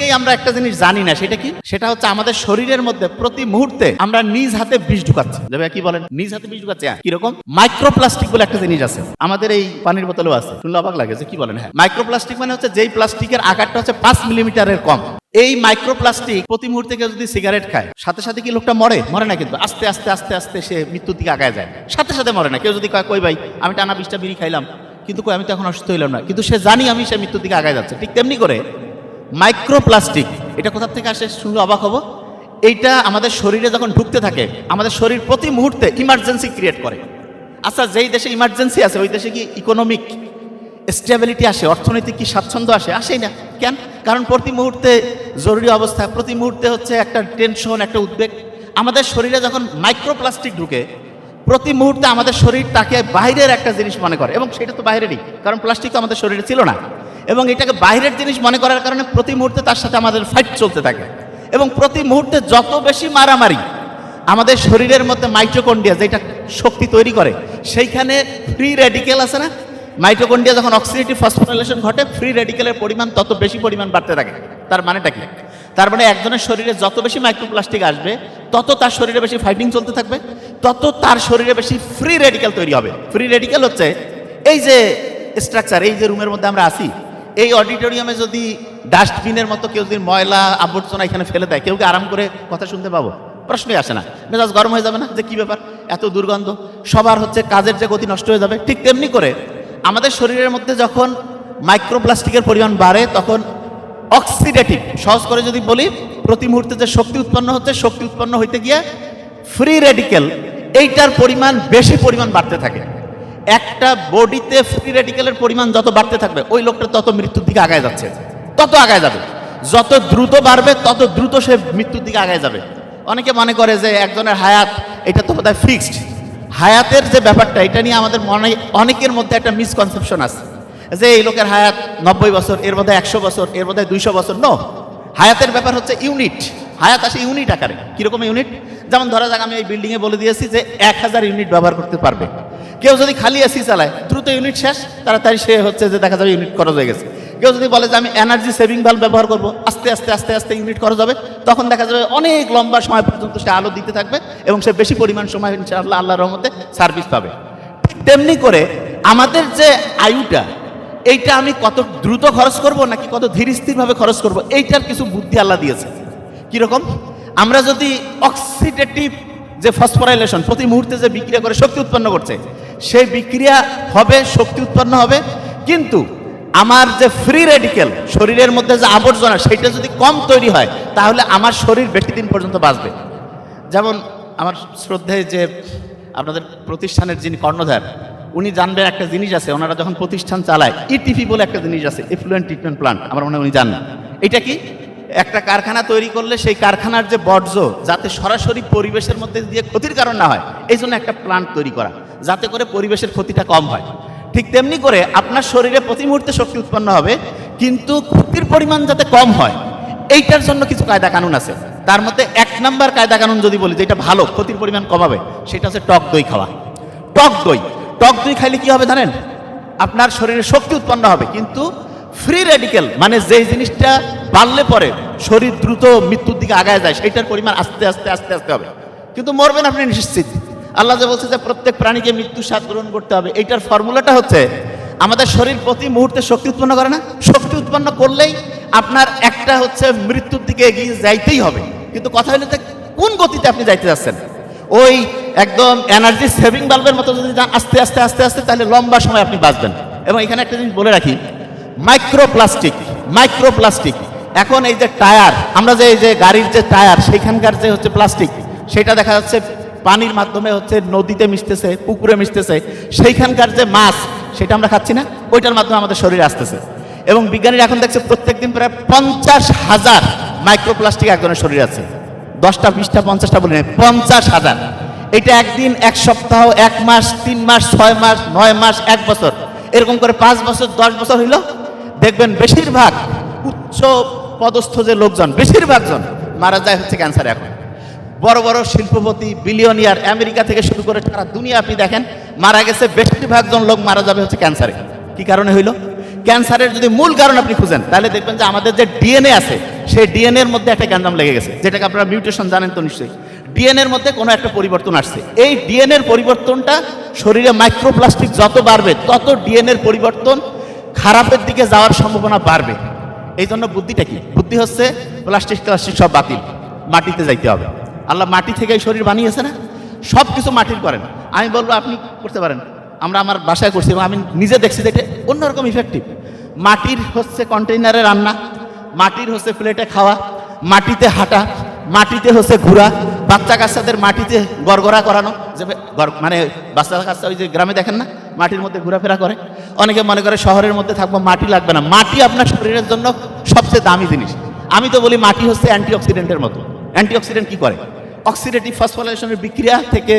অনেকেই আমরা একটা জিনিস জানি না, সেটা কি? সেটা হচ্ছে আমাদের শরীরের মধ্যে প্রতি মুহূর্তে আমরা নিজ হাতে বিষ ঢুকাচ্ছি। ভাইয়া কি বলেন, নিজ হাতে বিষ ঢুকাচ্ছি? হ্যাঁ। কিরকম? মাইক্রোপ্লাস্টিক বলে একটা জিনিস আছে, আমাদের এই পানির বোতলেও আছে। শুনলে অবাক লাগে যে কি বলেন। হ্যাঁ, মাইক্রোপ্লাস্টিক মানে হচ্ছে যেই প্লাস্টিকের আকারটা হচ্ছে 5 মিলিমিটারের কম। এই মাইক্রোপ্লাস্টিক প্রতি মুহূর্তে কেউ যদি সিগারেট খায়, সাথে সাথে কি লোকটা মরে? মরে না, কিন্তু আস্তে আস্তে আস্তে আস্তে সে মৃত্যুর দিকে আগায় যায়। সাথে সাথে মরে না। কেউ যদি কয় কই ভাই আমি টানা 20টা বিড়ি খাইলাম, কিন্তু কই আমি তো এখন অসুস্থ হইলাম না, কিন্তু সে জানি আমি সে মৃত্যুর দিকে আগায় যাচ্ছে। ঠিক তেমনি করে মাইক্রোপ্লাস্টিক, এটা কোথা থেকে আসে শুনলে অবাক হবো। এইটা আমাদের শরীরে যখন ঢুকতে থাকে, আমাদের শরীর প্রতি মুহূর্তে ইমার্জেন্সি ক্রিয়েট করে। আচ্ছা, যেই দেশে ইমার্জেন্সি আছে ওই দেশে কি ইকোনমিক স্টেবিলিটি আসে, অর্থনৈতিক কি স্বাচ্ছন্দ্য আসে? আসেই না। কেন? কারণ প্রতি মুহূর্তে জরুরি অবস্থা, প্রতি মুহূর্তে হচ্ছে একটা টেনশন, একটা উদ্বেগ। আমাদের শরীরে যখন মাইক্রোপ্লাস্টিক ঢুকে, প্রতি মুহূর্তে আমাদের শরীর তাকে বাইরের একটা জিনিস মনে করে, এবং সেটা তো বাইরেরই, কারণ প্লাস্টিক তো আমাদের শরীরে ছিল না। এবং এটাকে বাইরের জিনিস মনে করার কারণে প্রতি মুহূর্তে তার সাথে আমাদের ফাইট চলতে থাকে। এবং প্রতি মুহূর্তে যত বেশি মারামারি, আমাদের শরীরের মধ্যে মাইটোকন্ড্রিয়া যেটা শক্তি তৈরি করে, সেইখানে ফ্রি রেডিকেল আছে না, মাইটোকন্ড্রিয়া যখন অক্সিডেটিভ ফসফোরাইলেশন ঘটে, ফ্রি রেডিকেলের পরিমাণ তত বেশি পরিমাণ বাড়তে থাকে। তার মানেটা কি? তার মানে একজনের শরীরে যত বেশি মাইক্রোপ্লাস্টিক আসবে, তত তার শরীরে বেশি ফাইটিং চলতে থাকবে, তত তার শরীরে বেশি ফ্রি রেডিকেল তৈরি হবে। ফ্রি রেডিকেল হচ্ছে এই যে স্ট্রাকচার, এই যে রুমের মধ্যে আমরা আছি, এই অডিটোরিয়ামে যদি ডাস্টবিনের মতো কেউ যদি ময়লা আবর্জনা এখানে ফেলে দেয়, কেউ কি আরাম করে কথা শুনতে পাবো? প্রশ্নই আসে না। মেজাজ গরম হয়ে যাবে না যে কি ব্যাপার, এত দুর্গন্ধ, সবার হচ্ছে কাজের যে গতি নষ্ট হয়ে যাবে। ঠিক তেমনি করে আমাদের শরীরের মধ্যে যখন মাইক্রোপ্লাস্টিকের পরিমাণ বাড়ে, তখন অক্সিডেটিভ, সহজ করে যদি বলি, প্রতি মুহূর্তে যে শক্তি উৎপন্ন হচ্ছে, শক্তি উৎপন্ন হইতে গিয়ে ফ্রি রেডিকেল এইটার পরিমাণ বেশি পরিমাণ বাড়তে থাকে। একটা বডিতে ফ্রি রেডিকেলের পরিমাণ যত বাড়তে থাকবে, ওই লোকটা তত মৃত্যুর দিকে আগায় যাচ্ছে, তত আগায় যাবে। যত দ্রুত বাড়বে তত দ্রুত সে মৃত্যুর দিকে আগায় যাবে। অনেকে মনে করে যে একজনের হায়াত এটা তো বোধহয় ফিক্সড। হায়াতের যে ব্যাপারটা, এটা নিয়ে আমাদের মনে অনেকের মধ্যে একটা মিসকনসেপশন আছে যে এই লোকের হায়াত 90 বছর, এর বোধহয় 100 বছর, এর বোধহয় 200 বছর। নো, হায়াতের ব্যাপার হচ্ছে ইউনিট। হায়াত আসে ইউনিট আকারে। কীরকম ইউনিট? যেমন ধরা যাক আমি এই বিল্ডিংয়ে বলে দিয়েছি যে 1000 ইউনিট ব্যবহার করতে পারবে। কেউ যদি খালি এসি চালায়, দ্রুত ইউনিট শেষ, তাড়াতাড়ি সে হচ্ছে যে দেখা যাবে ইউনিট খরচ হয়ে গেছে। কেউ যদি বলে যে আমি এনার্জি সেভিং বাল্ব ব্যবহার করবো, আস্তে আস্তে আস্তে আস্তে ইউনিট খরচ হবে, তখন দেখা যাবে অনেক লম্বা সময় পর্যন্ত সে আলো দিতে থাকবে এবং সে বেশি পরিমাণ সময় ইনশাআল্লাহ আল্লাহর রহমতে সার্ভিস পাবে। ঠিক তেমনি করে আমাদের যে আয়ুটা, এইটা আমি কত দ্রুত খরচ করব নাকি কত ধীর স্থিরভাবে খরচ করব, এইটার কিছু বুদ্ধি আল্লাহ দিয়েছে। কীরকম? আমরা যদি অক্সিডেটিভ যে ফসফোরাইলেশন প্রতি মুহূর্তে যে বিক্রিয়া করে শক্তি উৎপন্ন করছে, সেই বিক্রিয়া হবে, শক্তি উৎপন্ন হবে, কিন্তু আমার যে ফ্রি রেডিকেল শরীরের মধ্যে যে আবর্জনা, সেইটা যদি কম তৈরি হয়, তাহলে আমার শরীর বেশি দিন পর্যন্ত বাঁচবে। যেমন আমার শ্রদ্ধেয় যে আপনাদের প্রতিষ্ঠানের যিনি কর্ণধার, উনি জানবেন একটা জিনিস আছে, ওনারা যখন প্রতিষ্ঠান চালায়, ইটিপি বলে একটা জিনিস আছে, এফ্লুয়েন্ট ট্রিটমেন্ট প্লান্ট, আমার মনে হয় উনি জানেন। এটা কি? একটা কারখানা তৈরি করলে সেই কারখানার যে বর্জ্য যাতে সরাসরি পরিবেশের মধ্যে দিয়ে ক্ষতির কারণ না হয়, এই জন্য একটা প্লান্ট তৈরি করা, যাতে করে পরিবেশের ক্ষতিটা কম হয়। ঠিক তেমনি করে আপনার শরীরে প্রতি মুহূর্তে শক্তি উৎপন্ন হবে, কিন্তু ক্ষতির পরিমাণ যাতে কম হয়, এইটার জন্য কিছু কায়দা কানুন আছে। তার মধ্যে 1 নম্বর কায়দা কানুন যদি বলি, যেটা ভালো, ক্ষতির পরিমাণ কমাবে, সেটা হচ্ছে টক দই খাওয়া। টক দই, টক দই খাইলে কি হবে জানেন? আপনার শরীরে শক্তি উৎপন্ন হবে, কিন্তু ফ্রি রেডিকেল মানে যেই জিনিসটা বাড়লে পরে শরীর দ্রুত মৃত্যুর দিকে আগায় যায়, সেইটার পরিমাণ আস্তে আস্তে আস্তে আস্তে হবে, কিন্তু মরবেন আপনি নিশ্চিত। আল্লাহ যে বলছে যে প্রত্যেক প্রাণীকে মৃত্যুর স্বাদ গ্রহণ করতে হবে, এইটার ফর্মুলাটা হচ্ছে আমাদের শরীর প্রতি মুহূর্তে শক্তি উৎপন্ন করে না, শক্তি উৎপন্ন করলেই আপনার একটা হচ্ছে মৃত্যুর দিকে এগিয়ে যাইতেই হবে। কিন্তু কথা হলো যে কোন গতিতে আপনি যাইতে যাচ্ছেন। ওই একদম এনার্জি সেভিং বাল্বের মতো যদি যান আস্তে আস্তে আস্তে আস্তে, তাহলে লম্বা সময় আপনি বাঁচবেন। এবং এখানে একটা জিনিস বলে রাখি, মাইক্রোপ্লাস্টিক এখন এই যে টায়ার, আমরা যে এই যে গাড়ির যে টায়ার, সেইখানকার যে হচ্ছে প্লাস্টিক, সেটা দেখা যাচ্ছে পানির মাধ্যমে হচ্ছে নদীতে মিশতেছে, পুকুরে মিশতেছে, সেইখানকার যে মাছ, সেটা আমরা খাচ্ছি না, ওইটার মাধ্যমে আমাদের শরীরে আসতেছে। এবং বিজ্ঞানীরা এখন দেখছে প্রত্যেকদিন প্রায় 50,000 মাইক্রোপ্লাস্টিক একজনের শরীরে আছে। 10টা 20টা 50টা বলি না, 50,000। এটা একদিন, এক সপ্তাহ, 1 মাস, 3 মাস, 6 মাস, 9 মাস, 1 বছর, এরকম করে 5 বছর 10 বছর হইল, দেখবেন বেশিরভাগ উচ্চ পদস্থ যে লোকজন, বেশিরভাগ জন মারা যায় হচ্ছে ক্যান্সারে। এখন বড় বড় শিল্পপতি, বিলিয়নিয়ার, আমেরিকা থেকে শুরু করে সারা দুনিয়া আপনি দেখেন মারা গেছে, বেশিরভাগ জন লোক মারা যাবে হচ্ছে ক্যান্সারে। কি কারণে হইল? ক্যান্সারের যদি মূল কারণ আপনি খুঁজেন, তাহলে দেখবেন যে আমাদের যে ডিএনএ আছে, সেই ডিএনএ এর মধ্যে একটা গ্যাঞ্জাম লেগে গেছে, যেটাকে আপনারা মিউটেশন জানেন তো নিশ্চয়ই। ডিএনএ এর মধ্যে কোনো একটা পরিবর্তন আসছে, এই ডিএনএ এর পরিবর্তনটা শরীরে মাইক্রোপ্লাস্টিক যত বাড়বে তত ডিএনএ এর পরিবর্তন খারাপের দিকে যাওয়ার সম্ভাবনা বাড়বে। এই জন্য বুদ্ধিটা কি? বুদ্ধি হচ্ছে প্লাস্টিক সব বাতিল, মাটিতে যাইতে হবে। আল্লাহ মাটি থেকেই শরীর বানিয়েছে না, সব কিছু মাটির করেন। আমি বলবো আপনি করতে পারেন, আমরা আমার বাসায় করছি এবং আমি নিজে দেখছি যে এটা অন্যরকম ইফেক্টিভ। মাটির হচ্ছে কন্টেইনারে রান্না, মাটির হচ্ছে প্লেটে খাওয়া, মাটিতে হাঁটা, মাটিতে হচ্ছে ঘোরা, বাচ্চা কাচ্চাদের মাটিতে গড়গড়া করানো, যে মানে বাচ্চা কাচ্চা ওই যে গ্রামে দেখেন না মাটির মধ্যে ঘোরাফেরা করে। অনেকে মনে করে শহরের মধ্যে থাকবো মাটি লাগবে না, মাটি আপনার শরীরের জন্য সবচেয়ে দামি জিনিস। আমি তো বলি মাটি হচ্ছে অ্যান্টিঅক্সিডেন্টের মতো। অ্যান্টিঅক্সিডেন্ট কি করে? অক্সিডেটিভ ফসফোরাইলেশনের বিক্রিয়া থেকে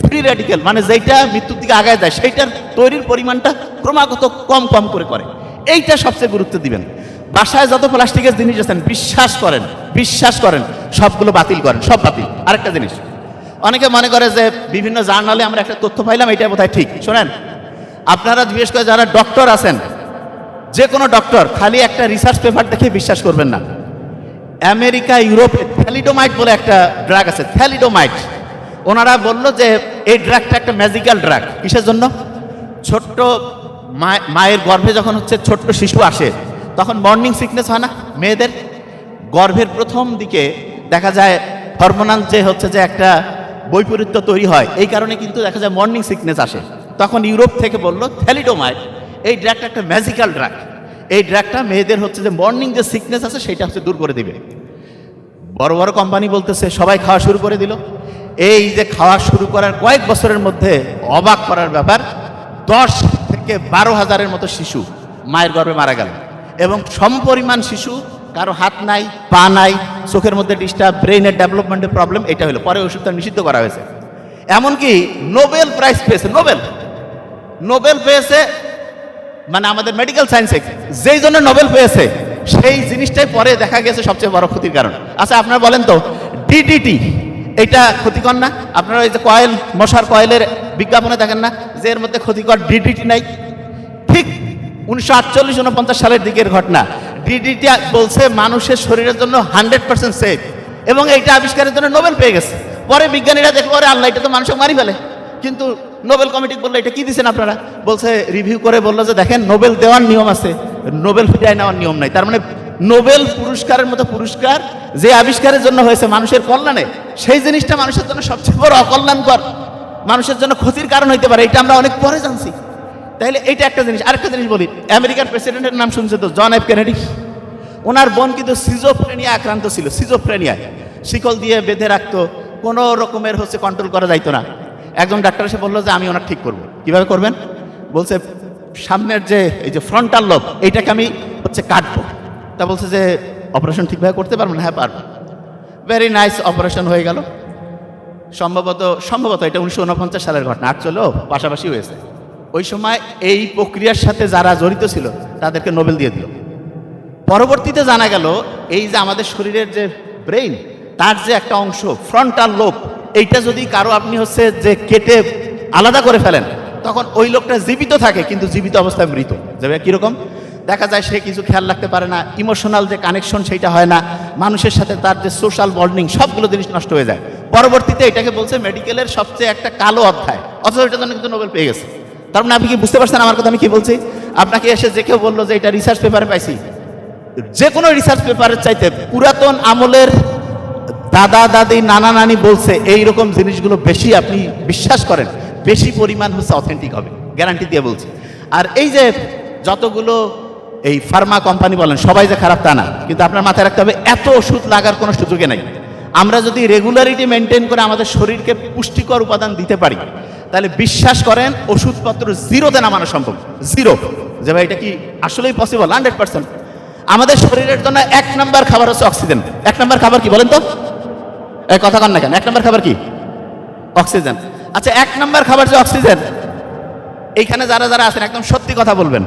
ফ্রি রেডিকেল, মানে যেটা মৃত্যুর দিকে আগায় যায় সেইটার তৈরির পরিমাণটা ক্রমাগত কম কম করে। এইটা সবচেয়ে গুরুত্ব দিবেন। বাসায় যত প্লাস্টিকের জিনিস আছেন বিশ্বাস করেন সবগুলো বাতিল করেন, সব বাতিল। আরেকটা জিনিস, অনেকে মনে করে যে বিভিন্ন জার্নালে আমরা একটা তথ্য পাইলাম, এটা বোধহয় ঠিক। শোনেন, আপনারা বিশেষ করে যারা ডক্টর আছেন, যে কোনো ডক্টর খালি একটা রিসার্চ পেপার দেখে বিশ্বাস করবেন না। আমেরিকা, ইউরোপে থ্যালিডোমাইড বলে একটা ড্রাগ আছে, থ্যালিডোমাইড। ওনারা বলল যে এই ড্রাগটা একটা ম্যাজিক্যাল ড্রাগ। কিসের জন্য? ছোট্ট মায়ের গর্ভে যখন হচ্ছে ছোট্ট শিশু আসে তখন মর্নিং সিকনেস হয় না মেয়েদের? গর্ভের প্রথম দিকে দেখা যায় হরমোনাল যে হচ্ছে যে একটা বৈপরীত্য তৈরি হয়, এই কারণে কিন্তু দেখা যায় মর্নিং সিকনেস আসে। তখন ইউরোপ থেকে বলল থ্যালিডোমাইড এই ড্রাগটা একটা ম্যাজিক্যাল ড্রাগ, এই ড্রাগটা মেয়েদের হচ্ছে যে মর্নিং যে সিকনেস আছে সেটা হচ্ছে দূর করে দিবে। বড় বড় কোম্পানি বলতেছে, সবাই খাওয়া শুরু করে দিল। এই যে খাওয়া শুরু করার কয়েক বছরের মধ্যে অবাক করার ব্যাপার, 10 থেকে 12,000-এর মতো শিশু মায়ের গর্ভে মারা গেল। এবং সমপরিমাণ শিশু, কারো হাত নাই, পা নাই, চোখের মধ্যে ডিস্টার্ব, ব্রেইনের ডেভেলপমেন্টের প্রবলেম, এটা হলো। পরে ওষুধটা নিষিদ্ধ করা হয়েছে। এমনকি নোবেল প্রাইজ পেয়েছে, নোবেল পেয়েছে, মানে আমাদের মেডিকেল সায়েন্সে যেই জন্য নোবেল পেয়েছে সেই জিনিসটাই পরে দেখা গেছে সবচেয়ে বড় ক্ষতির কারণ। আচ্ছা আপনারা বলেন তো, ডিডিটি এটা ক্ষতিকর না? আপনারা ওই যে কয়েল, মশার কয়েলের বিজ্ঞাপনে দেখেন না যে এর মধ্যে ক্ষতিকর ডিডিটি নাই? ঠিক 1948-49 সালের দিকের ঘটনা। ডিডিটি বলছে মানুষের শরীরের জন্য 100% সেফ, এবং এইটা আবিষ্কারের জন্য নোবেল পেয়ে গেছে। পরে বিজ্ঞানীরা দেখলো আরে আল্লাহ, এটা তো মানুষকে মারি ফেলে। কিন্তু নোবেল কমিটি বললো এটা কি দিচ্ছেন আপনারা? বলছে রিভিউ করে বললো যে দেখেন নোবেল দেওয়ার নিয়ম আছে, নোবেল ফিরিয়ে নেওয়ার নিয়ম নাই। তার মানে নোবেল পুরস্কারের মতো পুরস্কার যে আবিষ্কারের জন্য হয়েছে মানুষের কল্যাণে, সেই জিনিসটা মানুষের জন্য সবচেয়ে বড় অকল্যাণকর, মানুষের জন্য ক্ষতির কারণ হইতে পারে, এটা আমরা অনেক পরে জানছি। তাইলে এইটা একটা জিনিস। আরেকটা জিনিস বলি, আমেরিকার প্রেসিডেন্টের নাম শুনছে তো, জন এফ কেনেডি। ওনার বোন কিন্তু সিজোফ্রেনিয়া আক্রান্ত ছিল, সিজোফ্রেনিয়া, শিকল দিয়ে বেঁধে রাখতো, কোনো রকমের হচ্ছে কন্ট্রোল করা যাইতো না। একজন ডাক্তার এসে বললো যে আমি ওনার ঠিক করবো। কিভাবে করবেন? বলছে সামনের যে এই যে ফ্রন্টাল লোব, এইটাকে আমি হচ্ছে কাটবো। তা বলছে যে অপারেশন ঠিকভাবে করতে পারবেন? হ্যাঁ পারবো। ভেরি নাইস, অপারেশন হয়ে গেল। সম্ভবত এটা 1949 সালের ঘটনা, অ্যাকচুয়ালিও পাশাপাশি হয়েছে। ওই সময় এই প্রক্রিয়ার সাথে যারা জড়িত ছিল তাদেরকে নোবেল দিয়ে দিল। পরবর্তীতে জানা গেল এই যে আমাদের শরীরের যে ব্রেইন, তার যে একটা অংশ ফ্রন্টাল লোব, এইটা যদি কারো আপনি হচ্ছে যে কেটে আলাদা করে ফেলেন, তখন ওই লোকটা জীবিত থাকে কিন্তু জীবিত অবস্থায় মৃত। যাবে কীরকম? দেখা যায় সে কিছু খেয়াল রাখতে পারে না, ইমোশনাল যে কানেকশন সেইটা হয় না, মানুষের সাথে তার যে সোশ্যাল বন্ডিং সবগুলো জিনিস নষ্ট হয়ে যায়। পরবর্তীতে এটাকে বলছে মেডিকেলের সবচেয়ে একটা কালো অধ্যায়, অথচ এটার জন্য কিন্তু নোবেল পেয়ে গেছে। তার মানে আপনি কি বুঝতে পারছেন আমার কথা আমি কি বলছি? আপনাকে এসে যে কেউ বললো যে এটা রিসার্চ পেপারে পাইছি, যে কোনো রিসার্চ পেপারের চাইতে পুরাতন আমলের দাদা দাদি নানা নানি বলছে এইরকম জিনিসগুলো বেশি আপনি বিশ্বাস করেন, বেশি পরিমাণ হচ্ছে অথেন্টিক হবে, গ্যারান্টি দিয়ে বলছি। আর এই যে যতগুলো এই ফার্মা কোম্পানি বলেন সবাই যে খারাপ তা না, কিন্তু আপনার মাথায় রাখতে হবে এত ওষুধ লাগার কোনো সুযোগে নেই। আমরা যদি রেগুলারিটি মেনটেন করে আমাদের শরীরকে পুষ্টিকর উপাদান দিতে পারি, তাহলে বিশ্বাস করেন ওষুধপত্র জিরোতে নামানো সম্ভব, জিরো। যে ভাই এটা কি আসলেই পসিবল? 100%। আমাদের শরীরের জন্য 1 নম্বর খাবার হচ্ছে অক্সিজেন। 1 নম্বর খাবার কি বলেন তো? এই কথা কন না কেন? 1 নম্বর খাবার কি? অক্সিজেন। আচ্ছা 1 নম্বর খাবার যে অক্সিজেন, এইখানে যারা যারা আছেন একদম সত্যি কথা বলবেন,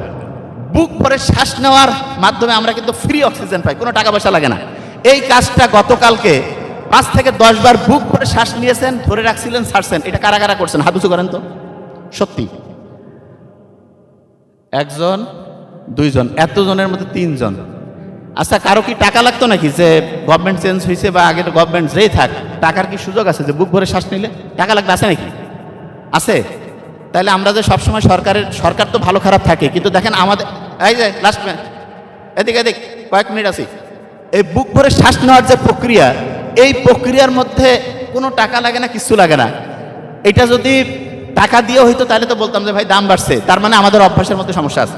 বুক ভরে শ্বাস নেওয়ার মাধ্যমে আমরা কিন্তু ফ্রি অক্সিজেন পাই, কোনো টাকা পয়সা লাগে না। এই কাজটা গতকালকে 5 থেকে 10 বার বুক ভরে শ্বাস নিয়েছেন, ধরে রাখছিলেন, ছাড়ছেন, এটা কারা কারা করছেন? হাত উঁচু করেন তো। সত্যি 1 জন 2 জন, এতজনের মধ্যে 3 জন। আচ্ছা, কারো কি টাকা লাগতো নাকি যে গভর্নমেন্ট চেঞ্জ হয়েছে বা আগের গভর্নমেন্ট যেই থাক, টাকার কি সুযোগ আছে যে বুক ভরে শ্বাস নিলে টাকা লাগবে? আছে নাকি? আছে। তাহলে আমরা যে সবসময় সরকার তো ভালো খারাপ থাকে, কিন্তু দেখেন আমাদের এই যে লাস্ট এদিক কয়েক মিনিট আছি, এই বুক ভরে শ্বাস নেওয়ার যে প্রক্রিয়া, এই প্রক্রিয়ার মধ্যে কোনো টাকা লাগে না, কিচ্ছু লাগে না। এটা যদি টাকা দিয়ে হইতো তাহলে তো বলতাম যে ভাই দাম বাড়ছে, তার মানে আমাদের অভ্যাসের মধ্যে সমস্যা আছে।